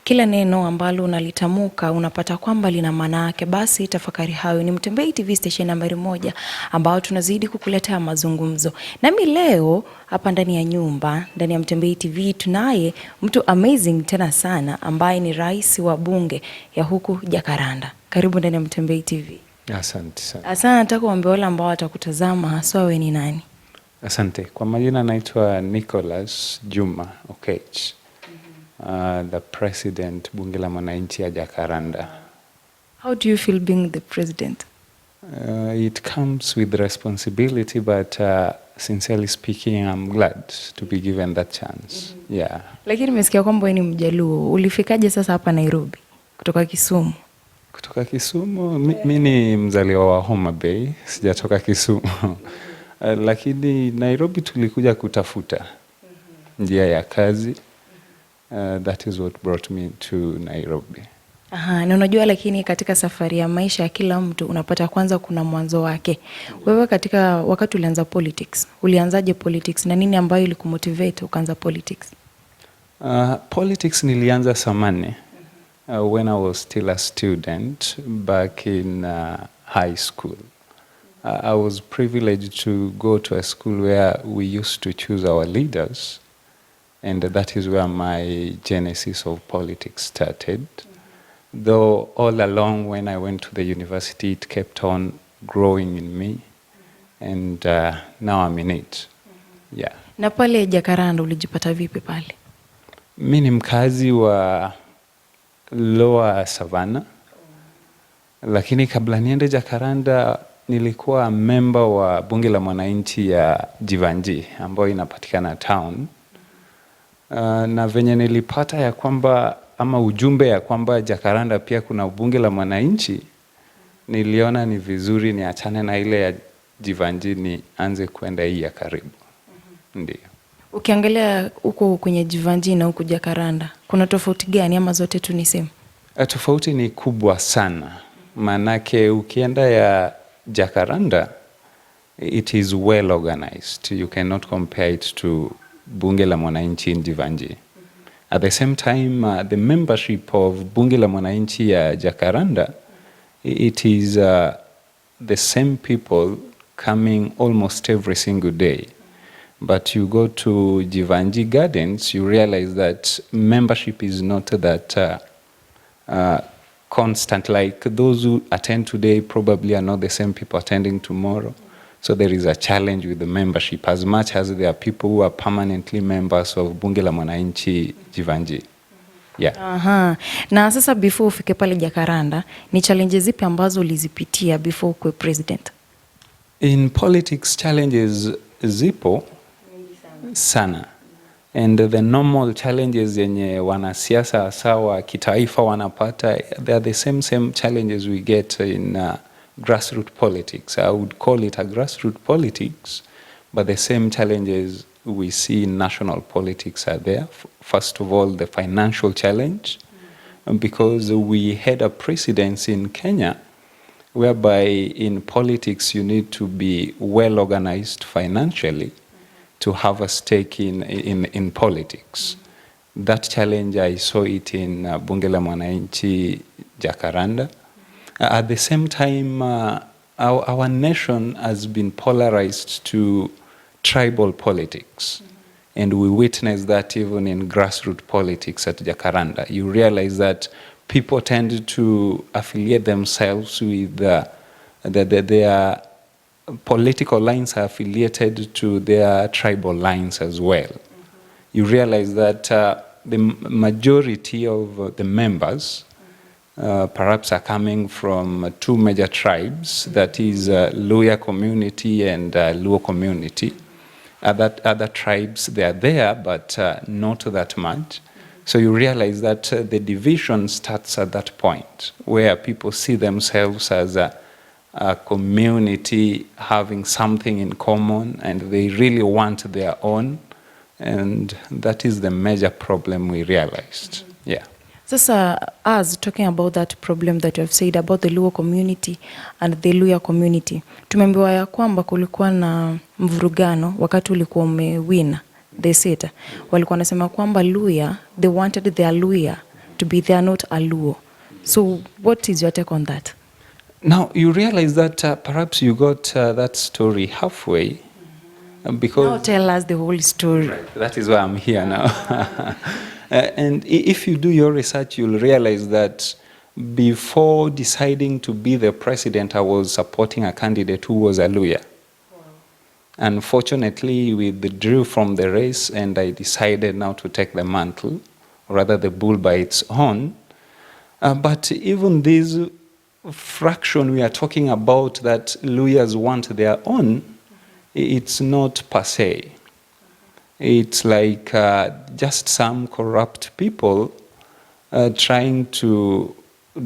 Kila neno ambalo unalitamuka unapata kwamba lina maana yake. Basi tafakari hayo. Ni Mutembei TV station nambari 1 ambao tunazidi kukuletea mazungumzo. Nami leo hapa ndani ya nyumba, ndani ya Mutembei TV tunaye mtu amazing tena sana ambaye ni rais wa bunge ya huku Jakaranda. Karibu ndani ya Mutembei TV. Asante sana. Asante, nataka kuambia wale ambao watakutazama haswa wewe ni nani? Asante. Kwa majina naitwa Nicholas Juma Okech. The president bunge la mwananchi ya Jakaranda. How do you feel being the president? It comes with responsibility, but sincerely speaking, I'm glad to be given that chance. Yeah. Lakini nimesikia kwamba wewe ni Mjaluo. Ulifikaje sasa hapa Nairobi kutoka Kisumu? Kutoka Kisumu, mimi ni mzaliwa wa Homa Bay, sijatoka Kisumu. Lakini Nairobi tulikuja kutafuta njia ya kazi. That is what brought me to Nairobi. Na unajua lakini katika safari ya maisha ya kila mtu unapata kwanza kuna mwanzo wake. Wewe katika wakati ulianza politics, ulianzaje politics na nini ambayo ilikumotivate ukaanza politics? Politics nilianza zamani when I was still a student back in high school. I was privileged to go to a school where we used to choose our leaders. And that is where my genesis of politics started. Though all along when I went to the university, it kept on growing in me. And now I'm in it. Yeah. Na pale Jakaranda ulijipata vipi pale? Mimi ni mkazi wa Lower Savannah. Lakini kabla niende Jakaranda nilikuwa member wa bunge la mwananchi ya Jivanji ambayo inapatikana town. Na venye nilipata ya kwamba ama ujumbe ya kwamba Jakaranda pia kuna bunge la mwananchi, niliona ni vizuri niachane na ile ya Jivanji nianze kwenda hii ya karibu. Ndio. Ukiangalia huko kwenye Jivanji na huko Jakaranda, kuna tofauti gani ama zote tu ni same? Tofauti ni kubwa sana. Manake ukienda ya Jakaranda, it is well organized. You cannot compare it to bunge la mwananchi in Jivanji. At the same time, the membership of bunge la mwananchi ya Jakaranda, it is the same people coming almost every single day. But you go to Jivanji Gardens, you realize that membership is not that constant. Like those who attend today probably are not the same people attending tomorrow. So there is a challenge with the membership as much as there are people who are permanently members of bunge la mwananchi Jivanji. Yeah. Na sasa before ufike pale Jakaranda, ni challenges zipi ambazo ulizipitia before kuwe president? In politics challenges zipo sana. And the normal challenges yenye wanasiasa sawa kitaifa wanapata, they are the same challenges we get in grassroots politics. I would call it a grassroots politics, but the same challenges we see in national politics are there. First of all, the financial challenge, because we had a precedence in Kenya whereby in politics you need to be well organized financially to have a stake in politics. That challenge, I saw it in bunge la mwananchi Jakaranda. At the same time, our nation has been polarized to tribal politics. And we witness that even in grassroots politics at Jakaranda. You realize that people tend to affiliate themselves with their political lines are affiliated to their tribal lines as well. You realize that the majority of the members perhaps are coming from two major tribes, that is Luya community and Luo community. Other tribes, they are there, but not that much. So you realize that the division starts at that point, where people see themselves as a community having something in common, and they really want their own. And that is the major problem we realized. Yeah. Sasa, as talking about that problem that you have said about the Luo community and the Luya community, tumeambiwa ya kwamba kulikuwa na mvurugano wakati ulikuwa umewina the seat. Walikuwa wanasema kwamba Luya, they wanted their Luya to be they are not a Luo. So what is your take on that? Now you realize that perhaps you got that story halfway, because Now tell us the whole story. Right, that is why I'm here now. And if you do your research, you'll realize that before deciding to be the president, I was supporting a candidate who was a Luya. Unfortunately, we withdrew from the race, and I decided now to take the mantle, or rather the bull by its horn. But even this fraction we are talking about that Luyas want their own, it's not per se. It's like just some corrupt people trying to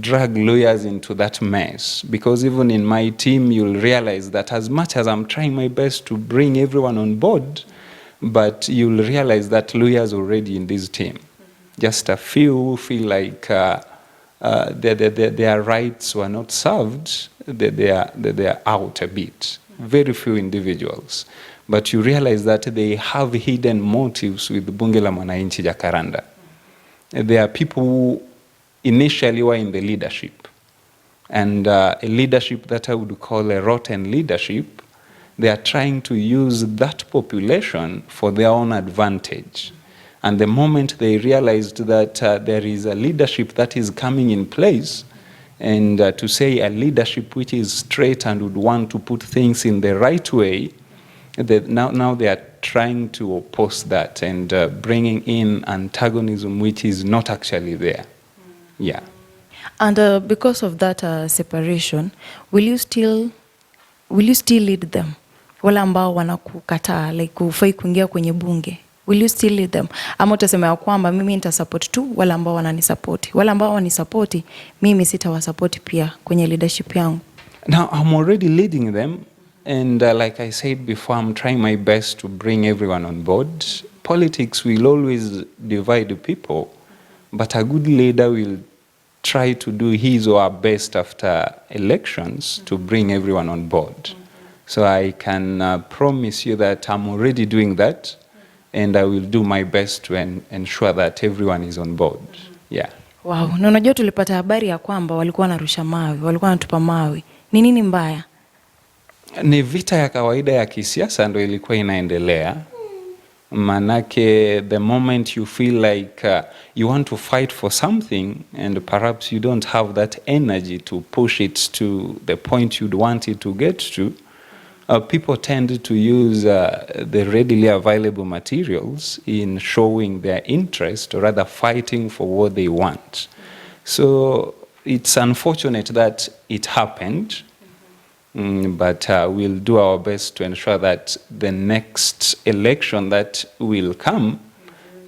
drag lawyers into that mess. Because even in my team, you'll realize that as much as I'm trying my best to bring everyone on board, but you'll realize that lawyers already in this team. Just a few feel like their rights were not served, they are out a bit. Very few individuals. But you realize that they have hidden motives with Bunge la Mwananchi Jacaranda. There are people who initially were in the leadership, and a leadership that I would call a rotten leadership. They are trying to use that population for their own advantage. And the moment they realized that there is a leadership that is coming in place, and to say a leadership which is straight and would want to put things in the right way, now they are trying to oppose that and bringing in antagonism which is not actually there. Yeah. And because of that separation, will you still lead them? Wale ambao wanakukataa, like hufai kuingia kwenye bunge. Will you still lead them? Ama utasema ya kwamba mimi nitasupport tu wale ambao wananisupport. Wale ambao wanisupport, mimi sitawasupport pia kwenye leadership yangu. Now I'm already leading them, and like I said before, I'm trying my best to bring everyone on board. Politics will always divide people, but a good leader will try to do his or her best after elections to bring everyone on board. So I can promise you that I'm already doing that, and I will do my best to ensure that everyone is on board. Yeah. Wow, na unajua tulipata habari ya kwamba walikuwa wanarusha mawe, walikuwa wanatupa mawe. Ni nini mbaya? Ni vita ya kawaida ya kisiasa ndio ilikuwa inaendelea. Manake the moment you feel like you want to fight for something and perhaps you don't have that energy to push it to the point you'd want it to get to, people tend to use the readily available materials in showing their interest, or rather fighting for what they want. So it's unfortunate that it happened, but we'll do our best to ensure that the next election that will come,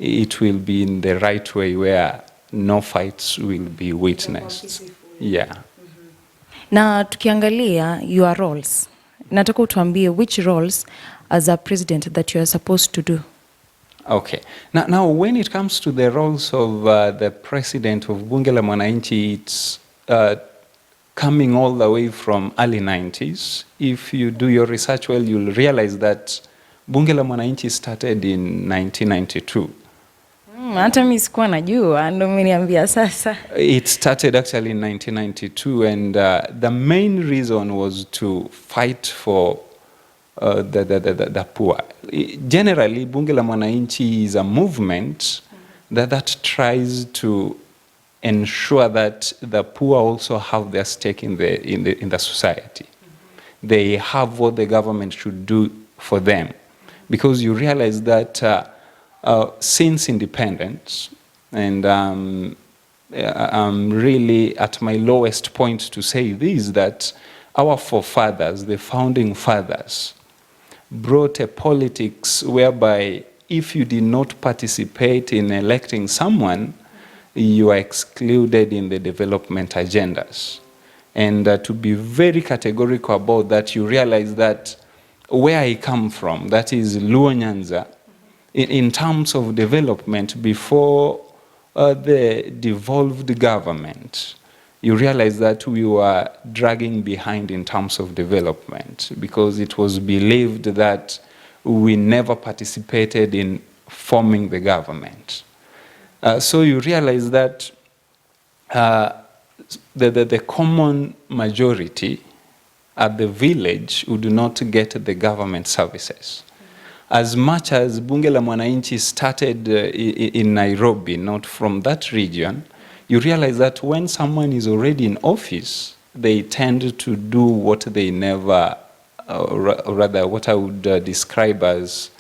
it will be in the right way where no fights will be witnessed. Yeah. Na tukiangalia your roles, nataka utuambie which roles as a president that you are supposed to do. Okay. Now when it comes to the roles of the president of Bunge la Mwananchi, it's coming all the way from early 90s. If you do your research well, you'll realize that Bunge la Mwananchi started in 1992. Hata mimi sikuwa najua, ndio umeniambia sasa. It started actually in 1992, and the main reason was to fight for the poor. Generally, Bunge la Mwananchi is a movement that tries to ensure that the poor also have their stake in the society. They have what the government should do for them, because you realize that since independence, and I'm really at my lowest point to say this, that our forefathers, the founding fathers, brought a politics whereby if you did not participate in electing someone, you are excluded in the development agendas. And to be very categorical about that, you realize that where I come from, that is Luo Nyanza, in terms of development, before the devolved government, you realize that we were dragging behind in terms of development, because it was believed that we never participated in forming the government. So you realize that the common majority at the village would not get the government services. As much as Bunge la Mwananchi started in Nairobi, not from that region, you realize that when someone is already in office, they tend to do what they never, or rather what I would describe as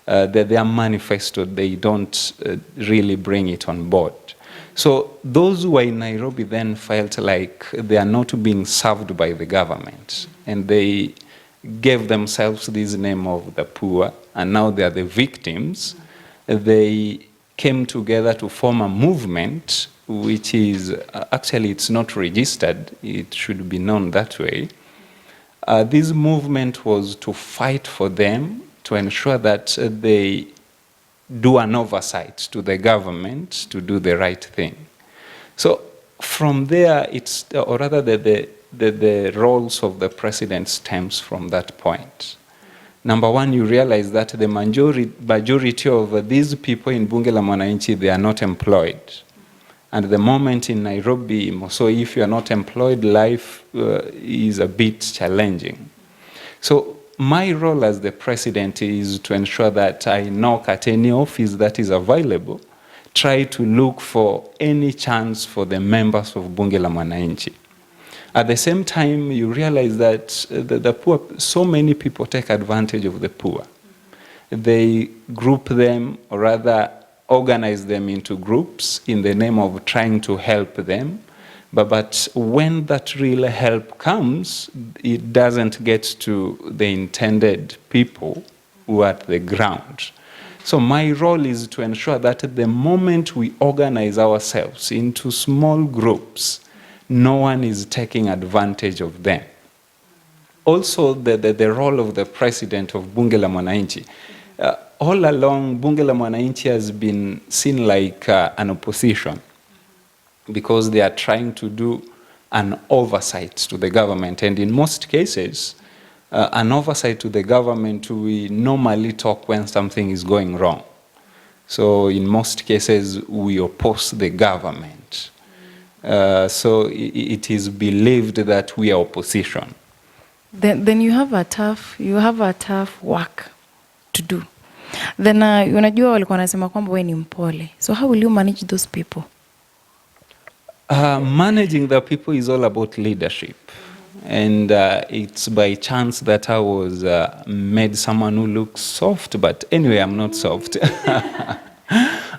their manifesto, they don't really bring it on board. So those who are in Nairobi then felt like they are not being served by the government, and they gave themselves this name of the poor, and now they are the victims. They came together to form a movement, which is, actually it's not registered, it should be known that way. This movement was to fight for them, to ensure that they do an oversight to the government to do the right thing. So from there, it's, or rather the roles of the president stems from that point. Number one, you realize that the majority of these people in Bunge la Mwananchi, they are not employed. And the moment in Nairobi, so if you are not employed, life is a bit challenging. So my role as the president is to ensure that I knock at any office that is available, try to look for any chance for the members of Bunge la Mwananchi. At the same time, you realize that the poor, so many people take advantage of the poor. They group them, or rather organize them into groups in the name of trying to help them. But when that real help comes, it doesn't get to the intended people who are at the ground. So my role is to ensure that the moment we organize ourselves into small groups, no one is taking advantage of them. Also, the role of the president of Bunge la Mwananchi. All along, Bunge la Mwananchi has been seen like an opposition, because they are trying to do an oversight to the government. And in most cases, an oversight to the government, we normally talk when something is going wrong. So in most cases, we oppose the government. So it is believed that we are opposition. Then you have a tough work to do. Then unajua walikuwa wanasema kwamba wewe ni mpole. So how will you manage those people? Managing the people is all about leadership. And it's by chance that I was made someone who looks soft, but anyway, I'm not soft.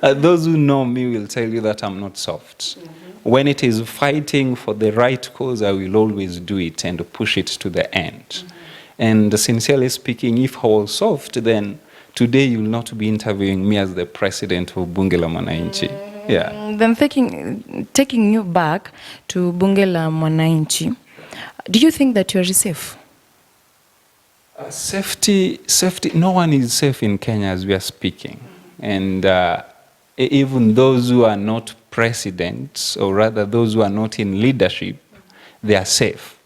Those who know me will tell you that I'm not soft. When it is fighting for the right cause, I will always do it and push it to the end. And sincerely speaking, if I was soft, then today you will not be interviewing me as the president of Bunge la Mwananchi. Yeah. Then taking you back to Bunge la Mwananchi, do you think that you are safe? Safety, no one is safe in Kenya as we are speaking. And even those who are not presidents, or rather those who are not in leadership, they are safe.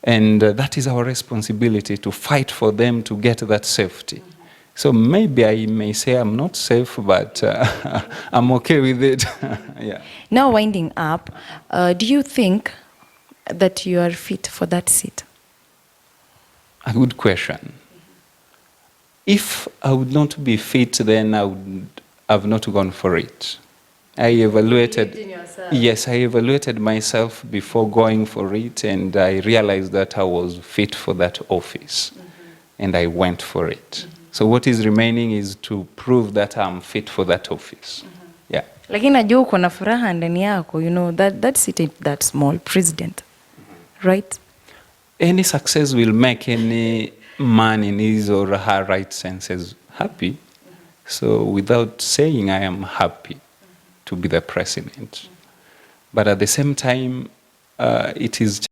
And that is our responsibility, to fight for them to get that safety. So maybe I may say I'm not safe, but I'm okay with it. Yeah. Now winding up, do you think that you are fit for that seat? A good question. If I would not be fit, then I would have not gone for it. I evaluated, yes, I evaluated myself before going for it, and I realized that I was fit for that office, and I went for it. So what is remaining is to prove that I'm fit for that office. Yeah. Lakini najua uko na furaha ndani yako, you know, that seat ain't that small, president, right? Any success will make any man in his or her right senses happy. So without saying, I am happy to be the president. But at the same time, it is